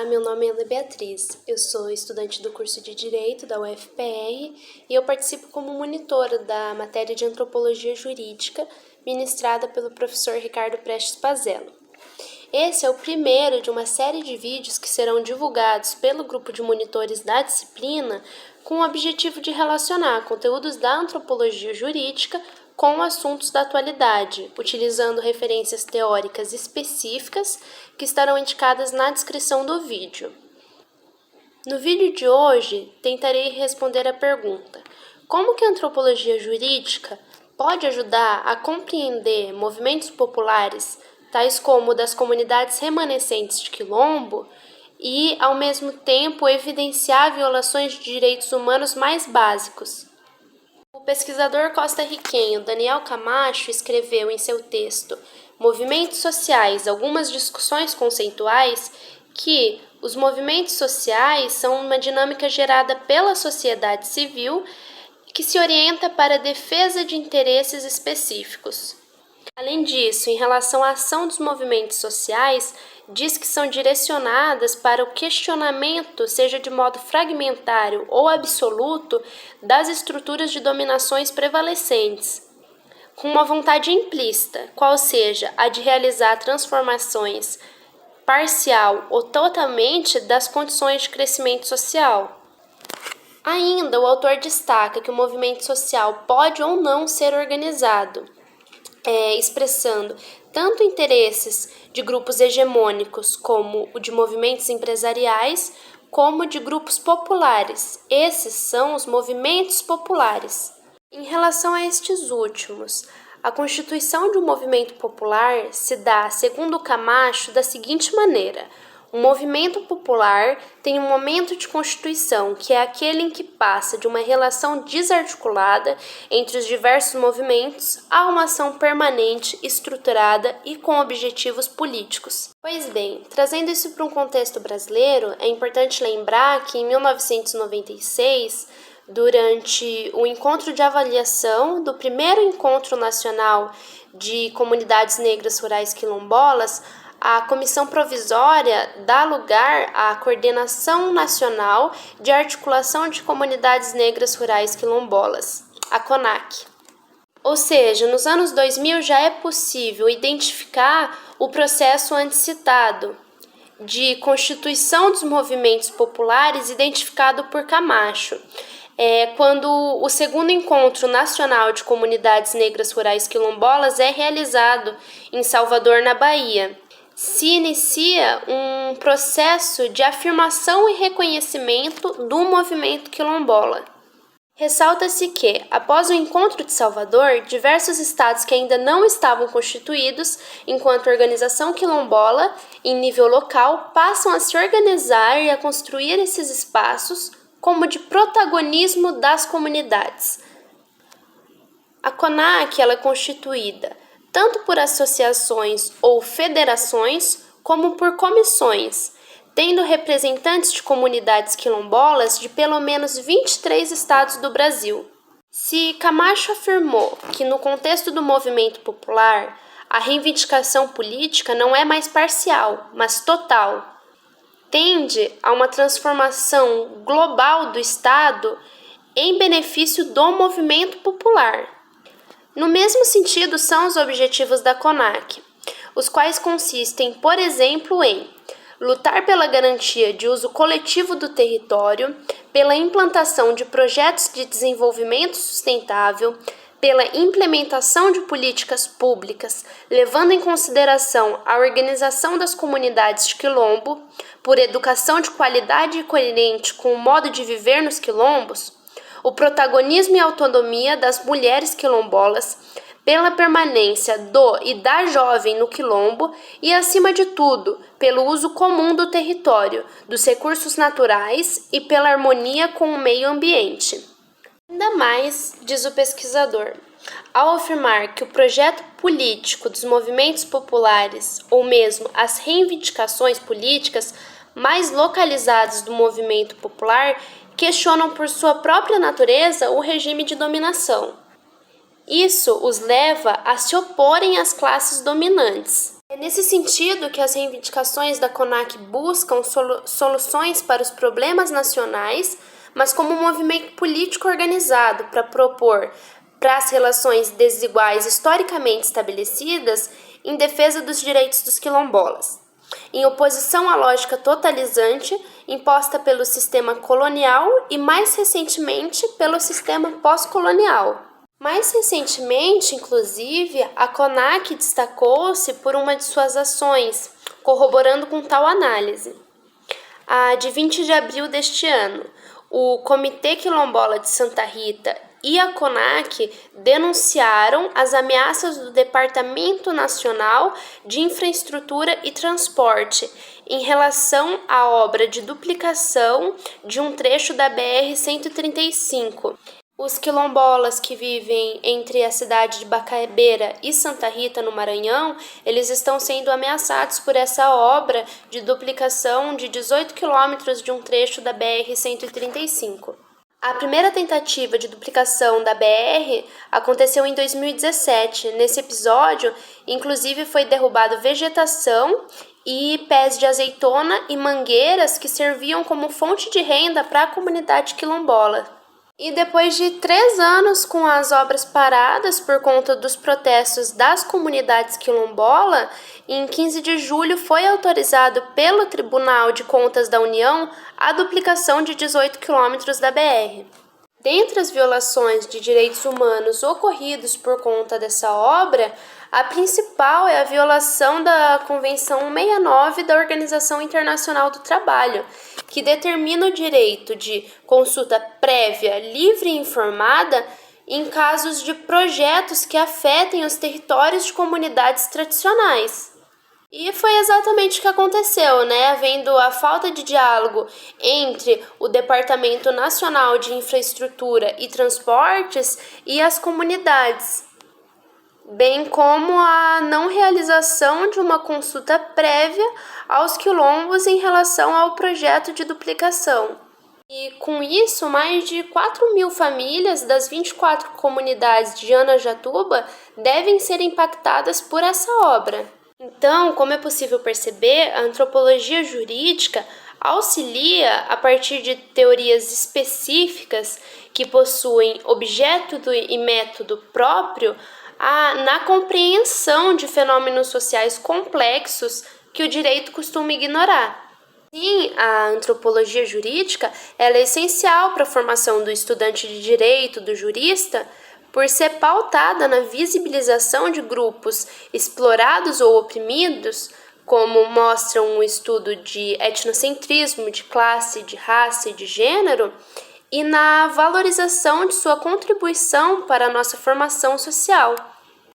Olá, meu nome é Ana Beatriz, eu sou estudante do curso de Direito da UFPR e eu participo como monitora da matéria de Antropologia Jurídica ministrada pelo professor Ricardo Prestes Pazello. Esse é o primeiro de uma série de vídeos que serão divulgados pelo grupo de monitores da disciplina com o objetivo de relacionar conteúdos da antropologia jurídica com assuntos da atualidade, utilizando referências teóricas específicas que estarão indicadas na descrição do vídeo. No vídeo de hoje, tentarei responder a pergunta: como que a antropologia jurídica pode ajudar a compreender movimentos populares, tais como o das comunidades remanescentes de Quilombo, e, ao mesmo tempo, evidenciar violações de direitos humanos mais básicos? O pesquisador costarriquenho Daniel Camacho escreveu em seu texto Movimentos Sociais, algumas discussões conceituais, que os movimentos sociais são uma dinâmica gerada pela sociedade civil que se orienta para a defesa de interesses específicos. Além disso, em relação à ação dos movimentos sociais, diz que são direcionadas para o questionamento, seja de modo fragmentário ou absoluto, das estruturas de dominações prevalecentes, com uma vontade implícita, qual seja a de realizar transformações parcial ou totalmente das condições de crescimento social. Ainda, o autor destaca que o movimento social pode ou não ser organizado, expressando tanto interesses de grupos hegemônicos, como o de movimentos empresariais, como de grupos populares. Esses são os movimentos populares. Em relação a estes últimos, a constituição de um movimento popular se dá, segundo Camacho, da seguinte maneira: um movimento popular tem um momento de constituição, que é aquele em que passa de uma relação desarticulada entre os diversos movimentos a uma ação permanente, estruturada e com objetivos políticos. Pois bem, trazendo isso para um contexto brasileiro, é importante lembrar que em 1996, durante o encontro de avaliação do primeiro Encontro Nacional de Comunidades Negras Rurais Quilombolas, a Comissão Provisória dá lugar à Coordenação Nacional de Articulação de Comunidades Negras Rurais Quilombolas, a CONAQ. Ou seja, nos anos 2000 já é possível identificar o processo antes citado de constituição dos movimentos populares identificado por Camacho, quando o segundo Encontro Nacional de Comunidades Negras Rurais Quilombolas é realizado em Salvador, na Bahia. Se inicia um processo de afirmação e reconhecimento do movimento quilombola. Ressalta-se que, após o encontro de Salvador, diversos estados que ainda não estavam constituídos enquanto organização quilombola em nível local passam a se organizar e a construir esses espaços como de protagonismo das comunidades. A CONAQ ela é constituída tanto por associações ou federações, como por comissões, tendo representantes de comunidades quilombolas de pelo menos 23 estados do Brasil. Se Camacho afirmou que no contexto do movimento popular, a reivindicação política não é mais parcial, mas total, tende a uma transformação global do Estado em benefício do movimento popular. No mesmo sentido são os objetivos da CONAQ, os quais consistem, por exemplo, em lutar pela garantia de uso coletivo do território, pela implantação de projetos de desenvolvimento sustentável, pela implementação de políticas públicas, levando em consideração a organização das comunidades de quilombo, por educação de qualidade e coerente com o modo de viver nos quilombos, o protagonismo e autonomia das mulheres quilombolas, pela permanência do e da jovem no quilombo e, acima de tudo, pelo uso comum do território, dos recursos naturais e pela harmonia com o meio ambiente. Ainda mais, diz o pesquisador, ao afirmar que o projeto político dos movimentos populares, ou mesmo as reivindicações políticas mais localizadas do movimento popular, questionam por sua própria natureza o regime de dominação. Isso os leva a se oporem às classes dominantes. É nesse sentido que as reivindicações da CONAC buscam soluções para os problemas nacionais, mas como um movimento político organizado para propor para as relações desiguais historicamente estabelecidas em defesa dos direitos dos quilombolas, em oposição à lógica totalizante imposta pelo sistema colonial e, mais recentemente, pelo sistema pós-colonial. Mais recentemente, inclusive, a CONAC destacou-se por uma de suas ações, corroborando com tal análise. A de 20 de abril deste ano, o Comitê Quilombola de Santa Rita e a CONAC denunciaram as ameaças do Departamento Nacional de Infraestrutura e Transporte em relação à obra de duplicação de um trecho da BR-135. Os quilombolas que vivem entre a cidade de Bacabeira e Santa Rita, no Maranhão, eles estão sendo ameaçados por essa obra de duplicação de 18 quilômetros de um trecho da BR-135. A primeira tentativa de duplicação da BR aconteceu em 2017. Nesse episódio, inclusive, foi derrubado vegetação e pés de azeitona e mangueiras que serviam como fonte de renda para a comunidade quilombola. E depois de 3 anos com as obras paradas por conta dos protestos das comunidades quilombola, em 15 de julho foi autorizado pelo Tribunal de Contas da União a duplicação de 18 quilômetros da BR. Dentre as violações de direitos humanos ocorridos por conta dessa obra, a principal é a violação da Convenção 69 da Organização Internacional do Trabalho, que determina o direito de consulta prévia, livre e informada em casos de projetos que afetem os territórios de comunidades tradicionais. E foi exatamente o que aconteceu, né? Havendo a falta de diálogo entre o Departamento Nacional de Infraestrutura e Transportes e as comunidades, bem como a não realização de uma consulta prévia aos quilombos em relação ao projeto de duplicação. E com isso, mais de 4.000 famílias das 24 comunidades de Anajatuba devem ser impactadas por essa obra. Então, como é possível perceber, a antropologia jurídica auxilia, a partir de teorias específicas que possuem objeto e método próprio, na compreensão de fenômenos sociais complexos que o direito costuma ignorar. Sim, a antropologia jurídica ela é essencial para a formação do estudante de direito, do jurista, por ser pautada na visibilização de grupos explorados ou oprimidos, como mostra um estudo de etnocentrismo, de classe, de raça e de gênero, e na valorização de sua contribuição para a nossa formação social.